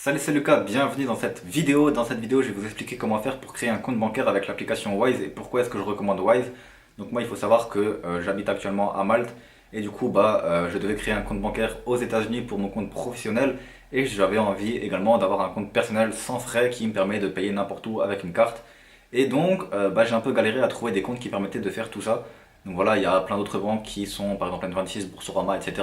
Salut, c'est Lucas, bienvenue dans cette vidéo. Dans cette vidéo, je vais vous expliquer comment faire pour créer un compte bancaire avec l'application Wise et pourquoi est-ce que je recommande Wise. Donc moi, il faut savoir que j'habite actuellement à Malte et du coup, je devais créer un compte bancaire aux États-Unis pour mon compte professionnel et j'avais envie également d'avoir un compte personnel sans frais qui me permet de payer n'importe où avec une carte. Et donc, j'ai un peu galéré à trouver des comptes qui permettaient de faire tout ça. Donc voilà, il y a plein d'autres banques qui sont par exemple N26, Boursorama, etc.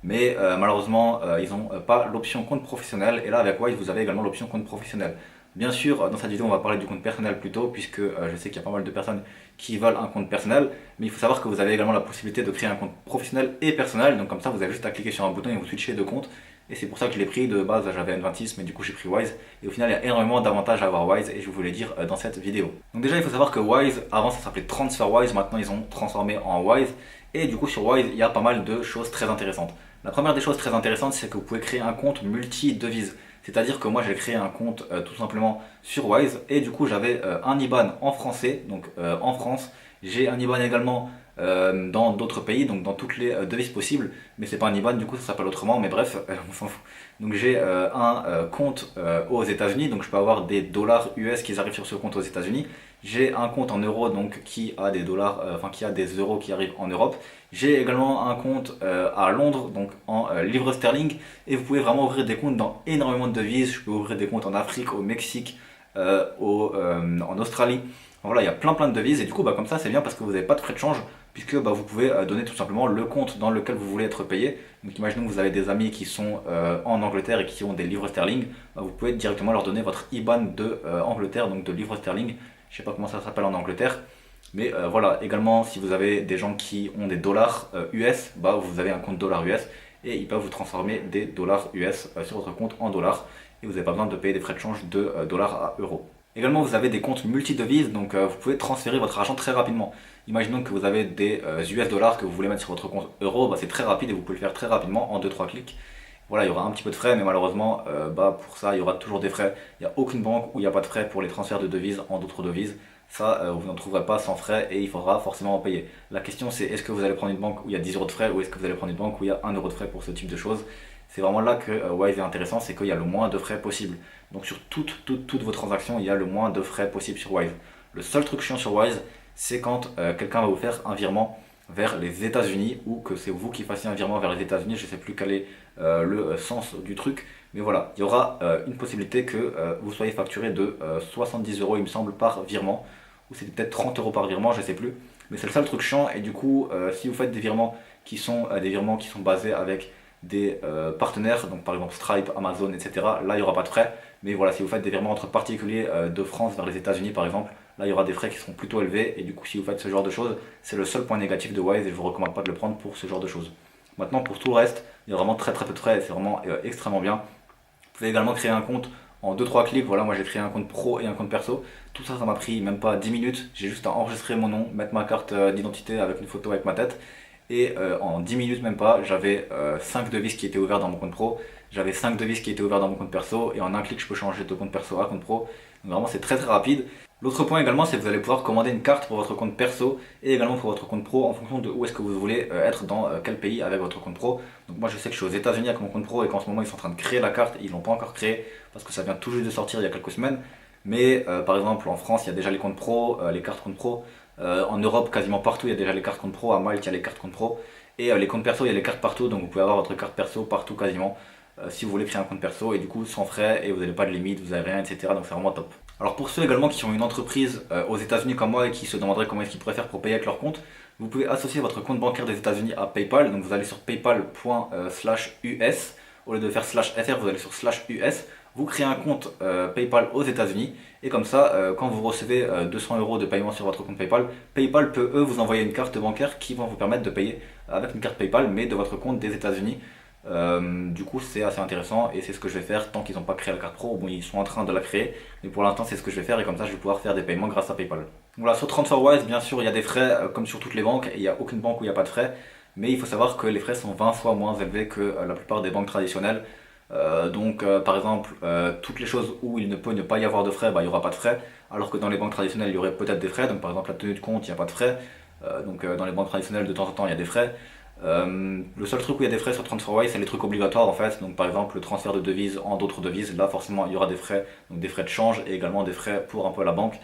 Mais malheureusement, ils n'ont pas l'option compte professionnel. Et là, avec Wise, vous avez également l'option compte professionnel. Bien sûr, dans cette vidéo, on va parler du compte personnel plutôt, puisque je sais qu'il y a pas mal de personnes qui veulent un compte personnel. Mais il faut savoir que vous avez également la possibilité de créer un compte professionnel et personnel. Donc comme ça, vous avez juste à cliquer sur un bouton et vous switchez de compte. Et c'est pour ça que je l'ai pris. De base, j'avais N26, mais du coup, j'ai pris Wise. Et au final, il y a énormément d'avantages à avoir Wise et je vous les dire dans cette vidéo. Donc déjà, il faut savoir que Wise, avant ça s'appelait TransferWise, maintenant ils ont transformé en Wise. Et du coup, sur Wise, il y a pas mal de choses très intéressantes. La première des choses très intéressantes, c'est que vous pouvez créer un compte multi-devise. C'est-à-dire que moi j'ai créé un compte tout simplement sur Wise et du coup j'avais un IBAN en français, donc en France. J'ai un IBAN également dans d'autres pays, donc dans toutes les devises possibles, mais c'est pas un IBAN, du coup ça s'appelle autrement, mais bref, on s'en fout. Donc j'ai un compte aux États-Unis, donc je peux avoir des dollars US qui arrivent sur ce compte aux États-Unis. J'ai un compte en euros donc qui a des dollars, qui a des euros qui arrivent en Europe. J'ai également un compte à Londres, donc en livres sterling, et vous pouvez vraiment ouvrir des comptes dans énormément de devises. Je peux ouvrir des comptes en Afrique, au Mexique, en Australie. Voilà, il y a plein de devises, et du coup, comme ça, c'est bien parce que vous n'avez pas de frais de change, puisque vous pouvez donner tout simplement le compte dans lequel vous voulez être payé. Donc imaginons que vous avez des amis qui sont en Angleterre et qui ont des livres sterling, vous pouvez directement leur donner votre IBAN de Angleterre, donc de livres sterling. Je sais pas comment ça s'appelle en Angleterre. Mais voilà, également si vous avez des gens qui ont des dollars US, vous avez un compte dollars US et ils peuvent vous transformer des dollars US sur votre compte en dollars et vous n'avez pas besoin de payer des frais de change de dollars à euros. Également vous avez des comptes multi-devises, donc vous pouvez transférer votre argent très rapidement. Imaginons que vous avez des US dollars que vous voulez mettre sur votre compte euro, c'est très rapide et vous pouvez le faire très rapidement en 2-3 clics. Voilà, il y aura un petit peu de frais, mais malheureusement, pour ça, il y aura toujours des frais. Il n'y a aucune banque où il n'y a pas de frais pour les transferts de devises en d'autres devises. Ça, vous n'en trouverez pas sans frais et il faudra forcément en payer. La question, c'est est-ce que vous allez prendre une banque où il y a 10 euros de frais ou est-ce que vous allez prendre une banque où il y a 1 euro de frais pour ce type de choses. C'est vraiment là que Wise est intéressant, c'est qu'il y a le moins de frais possible. Donc sur toutes vos transactions, il y a le moins de frais possible sur Wise. Le seul truc chiant sur Wise, c'est quand quelqu'un va vous faire un virement vers les États-Unis ou que c'est vous qui fassiez un virement vers les États-Unis. Je ne sais plus quel est le sens du truc, mais voilà, il y aura une possibilité que vous soyez facturé de 70 euros, il me semble, par virement, ou c'était peut-être 30 euros par virement, je ne sais plus. Mais c'est le seul truc chiant, et du coup, si vous faites des virements qui sont basés avec des partenaires, donc par exemple Stripe, Amazon, etc., là il n'y aura pas de frais. Mais voilà, si vous faites des virements entre particuliers de France vers les États-Unis par exemple, là il y aura des frais qui seront plutôt élevés. Et du coup, si vous faites ce genre de choses, c'est le seul point négatif de Wise et je vous recommande pas de le prendre pour ce genre de choses. Maintenant, pour tout le reste, il y a vraiment très peu de frais et c'est vraiment extrêmement bien. Vous pouvez également créer un compte en 2-3 clics. Voilà, moi j'ai créé un compte pro et un compte perso. Tout ça, ça m'a pris même pas 10 minutes. J'ai juste à enregistrer mon nom, mettre ma carte d'identité avec une photo avec ma tête. Et en 10 minutes même pas, j'avais 5 devises qui étaient ouvertes dans mon compte pro. J'avais 5 devises qui étaient ouvertes dans mon compte perso. Et en un clic, je peux changer de compte perso à compte pro. Donc vraiment, c'est très rapide. L'autre point également, c'est que vous allez pouvoir commander une carte pour votre compte perso et également pour votre compte pro en fonction de où est-ce que vous voulez être dans quel pays avec votre compte pro. Donc moi je sais que je suis aux États-Unis avec mon compte pro et qu'en ce moment ils sont en train de créer la carte, ils l'ont pas encore créée parce que ça vient tout juste de sortir il y a quelques semaines. Mais par exemple en France il y a déjà les comptes pro, les cartes compte pro. En Europe quasiment partout il y a déjà les cartes compte pro, à Malte il y a les cartes compte pro. Et les comptes perso il y a les cartes partout, donc vous pouvez avoir votre carte perso partout quasiment. Si vous voulez créer un compte perso et du coup sans frais et vous n'avez pas de limite, vous n'avez rien, etc. Donc c'est vraiment top. Alors pour ceux également qui ont une entreprise aux États-Unis comme moi et qui se demanderaient comment est-ce qu'ils pourraient faire pour payer avec leur compte, vous pouvez associer votre compte bancaire des États-Unis à PayPal. Donc vous allez sur paypal./us. Au lieu de faire /fr, vous allez sur /us. Vous créez un compte PayPal aux États-Unis et comme ça, quand vous recevez 200 euros de paiement sur votre compte PayPal, PayPal peut eux vous envoyer une carte bancaire qui va vous permettre de payer avec une carte PayPal mais de votre compte des États-Unis. Du coup c'est assez intéressant et c'est ce que je vais faire tant qu'ils n'ont pas créé la carte pro. Bon, ils sont en train de la créer, mais pour l'instant c'est ce que je vais faire et comme ça je vais pouvoir faire des paiements grâce à PayPal. Voilà, sur TransferWise bien sûr il y a des frais comme sur toutes les banques et il n'y a aucune banque où il n'y a pas de frais, mais il faut savoir que les frais sont 20 fois moins élevés que la plupart des banques traditionnelles. Par exemple toutes les choses où il ne peut ne pas y avoir de frais, il n'y aura pas de frais, alors que dans les banques traditionnelles il y aurait peut-être des frais. Donc par exemple la tenue de compte il n'y a pas de frais. Dans les banques traditionnelles de temps en temps il y a des frais. Le seul truc où il y a des frais sur TransferWise, c'est les trucs obligatoires en fait. Donc par exemple le transfert de devises en d'autres devises, là forcément il y aura des frais, donc des frais de change et également des frais pour un peu la banque.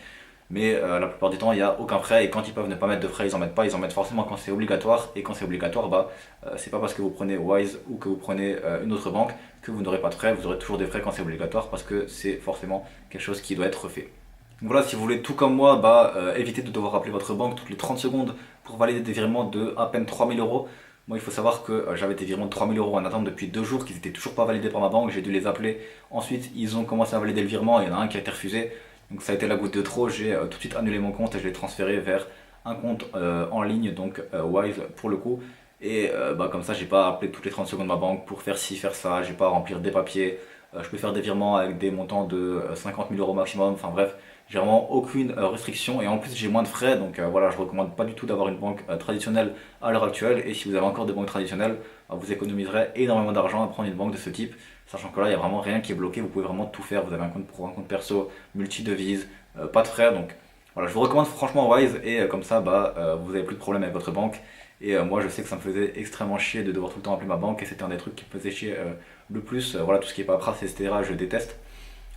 Mais la plupart du temps il n'y a aucun frais et quand ils peuvent ne pas mettre de frais, ils en mettent pas, ils en mettent forcément quand c'est obligatoire. Et quand c'est obligatoire, c'est pas parce que vous prenez Wise ou que vous prenez une autre banque que vous n'aurez pas de frais, vous aurez toujours des frais quand c'est obligatoire parce que c'est forcément quelque chose qui doit être fait. Donc voilà, si vous voulez tout comme moi, évitez de devoir appeler votre banque toutes les 30 secondes pour valider des virements de à peine 3 000 euros. Moi, il faut savoir que j'avais des virements de 3 000 euros en attente depuis 2 jours, qui n'étaient toujours pas validés par ma banque. J'ai dû les appeler. Ensuite, ils ont commencé à valider le virement. Il y en a un qui a été refusé. Donc ça a été la goutte de trop. J'ai tout de suite annulé mon compte et je l'ai transféré vers un compte en ligne, donc Wise pour le coup. Et comme ça, j'ai pas appelé toutes les 30 secondes ma banque pour faire ci, faire ça. J'ai pas à remplir des papiers. Je peux faire des virements avec des montants de 50 000 euros maximum. Enfin bref, j'ai vraiment aucune restriction et en plus j'ai moins de frais. Donc voilà, je recommande pas du tout d'avoir une banque traditionnelle à l'heure actuelle. Et si vous avez encore des banques traditionnelles, vous économiserez énormément d'argent à prendre une banque de ce type. Sachant que là, il n'y a vraiment rien qui est bloqué. Vous pouvez vraiment tout faire. Vous avez un compte pro, un compte perso, multi-devises, pas de frais. Donc voilà, je vous recommande franchement Wise et comme ça, vous n'avez plus de problème avec votre banque. Et moi, je sais que ça me faisait extrêmement chier de devoir tout le temps appeler ma banque et c'était un des trucs qui me faisait chier le plus. Voilà, tout ce qui est paperasse, etc., je déteste.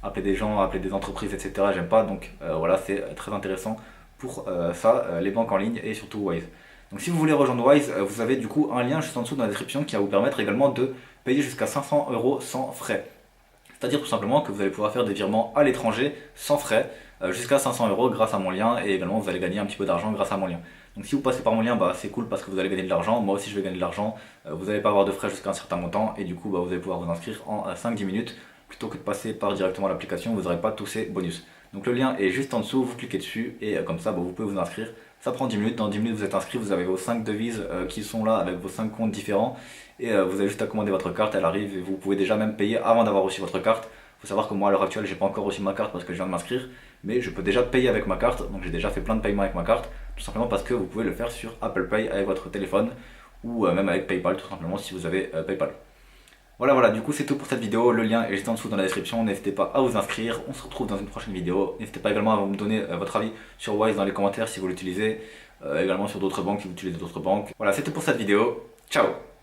Appeler des gens, appeler des entreprises, etc., j'aime pas. Donc voilà, c'est très intéressant pour ça, les banques en ligne et surtout Wise. Donc si vous voulez rejoindre Wise, vous avez du coup un lien juste en dessous dans la description qui va vous permettre également de payer jusqu'à 500 euros sans frais. C'est-à-dire tout simplement que vous allez pouvoir faire des virements à l'étranger sans frais jusqu'à 500 euros grâce à mon lien et également vous allez gagner un petit peu d'argent grâce à mon lien. Donc si vous passez par mon lien, c'est cool parce que vous allez gagner de l'argent, moi aussi je vais gagner de l'argent, vous n'allez pas avoir de frais jusqu'à un certain montant et du coup vous allez pouvoir vous inscrire en 5-10 minutes plutôt que de passer par directement l'application, vous n'aurez pas tous ces bonus. Donc le lien est juste en dessous, vous cliquez dessus et comme ça vous pouvez vous inscrire. Ça prend 10 minutes, dans 10 minutes vous êtes inscrit, vous avez vos 5 devises qui sont là avec vos 5 comptes différents et vous avez juste à commander votre carte, elle arrive et vous pouvez déjà même payer avant d'avoir reçu votre carte. Il faut savoir que moi à l'heure actuelle j'ai pas encore reçu ma carte parce que je viens de m'inscrire, mais je peux déjà payer avec ma carte, donc j'ai déjà fait plein de paiements avec ma carte, tout simplement parce que vous pouvez le faire sur Apple Pay avec votre téléphone ou même avec PayPal tout simplement si vous avez PayPal. Voilà, du coup c'est tout pour cette vidéo, le lien est juste en dessous dans la description, n'hésitez pas à vous inscrire, on se retrouve dans une prochaine vidéo, n'hésitez pas également à me donner votre avis sur Wise dans les commentaires si vous l'utilisez, également sur d'autres banques si vous utilisez d'autres banques. Voilà, c'est tout pour cette vidéo, ciao.